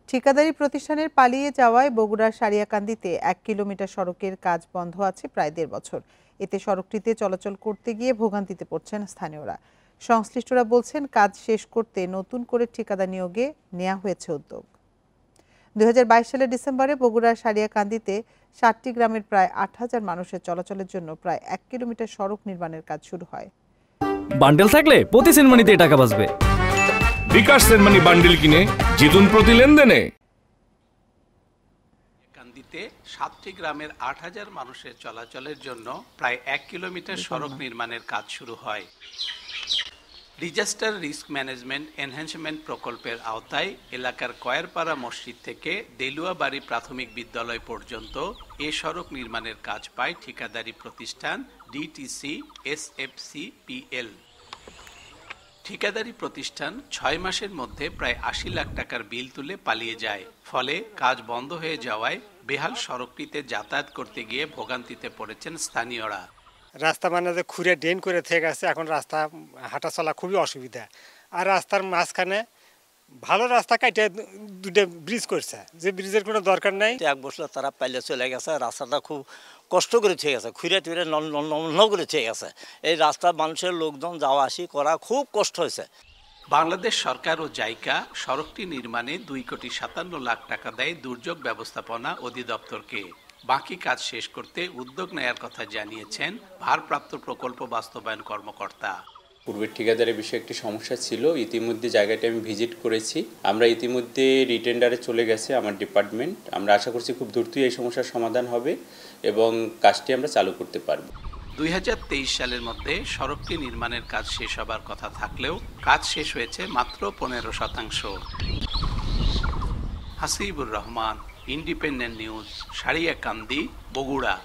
ঠিকাদারি প্রতিষ্ঠানের পালিয়ে যাওয়ায় বগুড়ার সারিয়াকান্দিতে ১ কিলোমিটার সড়কের কাজ বন্ধ আছে প্রায় ১.৫ বছর। এতে সড়কটিতে চলাচল করতে গিয়ে ভোগান্তিতে পড়ছেন স্থানীয়রা। সংশ্লিষ্টরা বলছেন, কাজ শেষ করতে নতুন করে ঠিকাদার নিয়োগে নেওয়া হয়েছে উদ্যোগ। ২০২২ সালের ডিসেম্বরে বগুড়ার সারিয়াকান্দিতে ৭টি গ্রামের প্রায় ৮,০০০ মানুষের চলাচলের জন্য প্রায় ১ কিলোমিটার সড়ক নির্মাণের কাজ শুরু হয়। বান্ডেল থাকলে প্রতি সেনমানিতে টাকা বাঁচবে। বিকাশ সেনমানি বান্ডেল কিনে জিতুন প্রতি লেনদেনে। কান্দিতে ৭টি গ্রামের ৮,০০০ মানুষের চলাচলের জন্য প্রায় ১ কিলোমিটার সড়ক নির্মাণের কাজ শুরু হয়। ডিজাস্টার রিস্ক ম্যানেজমেন্ট এনহ্যান্সমেন্ট প্রকল্পের আওতায় এলাকার কয়েরপাড়া মসজিদ থেকে দেলুয়াবাড়ি প্রাথমিক বিদ্যালয় পর্যন্ত এ সড়ক নির্মাণের কাজ পায় ঠিকাদারি প্রতিষ্ঠান ডিটিসি এসএফসিপিএল। ঠিকাদারি প্রতিষ্ঠান ৬ মাসের মধ্যে প্রায় ৮০ লাখ টাকার বিল তুলে পালিয়ে যায়। ফলে কাজ বন্ধ হয়ে যাওয়ায় বেহাল সড়কটিতে যাতায়াত করতে গিয়ে ভোগান্তিতে পড়েছেন স্থানীয়রা। রাস্তা মানে যে খুঁড়ে ড্রেন করে থেকে গেছে, এখন রাস্তা হাঁটা চলা খুবই অসুবিধা। আর রাস্তার মাঝখানে ভালো রাস্তা কাটে দুটো ব্রিজ করছে, যে ব্রিজের কোনো দরকার নাই। ১ বছর তারা পাইলে চলে গেছে, রাস্তাটা খুব কষ্ট করে থেকে গেছে, খুঁড়ে টুড়ে নগ্ন করে থেকে গেছে। এই রাস্তা মানুষের লোকজন যাওয়া আসি করা খুব কষ্ট হয়েছে। বাংলাদেশ সরকার ও জাইকা সড়কটি নির্মাণে ২,৫৭,০০,০০০ টাকা দেয় দুর্যোগ ব্যবস্থাপনা অধিদপ্তরকে। বাকি কাজ শেষ করতে উদ্যোগ নেয়ার কথা জানিয়েছেন ভারপ্রাপ্ত প্রকল্প বাস্তবায়ন কর্মকর্তা। পূর্বের ঠিকাদারের বিষয়ে একটি সমস্যা ছিল, ইতিমধ্যে জায়গাটি আমি ভিজিট করেছি। আমরা ইতিমধ্যে রিটেন্ডারে চলে গেছে আমার ডিপার্টমেন্ট। আমরা আশা করছি খুব দ্রুতই এই সমস্যার সমাধান হবে এবং কাজটি আমরা চালু করতে পারব। ২০২৩ সালের মধ্যে সড়কটি নির্মাণের কাজ শেষ হবার কথা থাকলেও কাজ শেষ হয়েছে মাত্র ১৫%। Hasibur Rahman, independent news, Sariakandi, Bogura.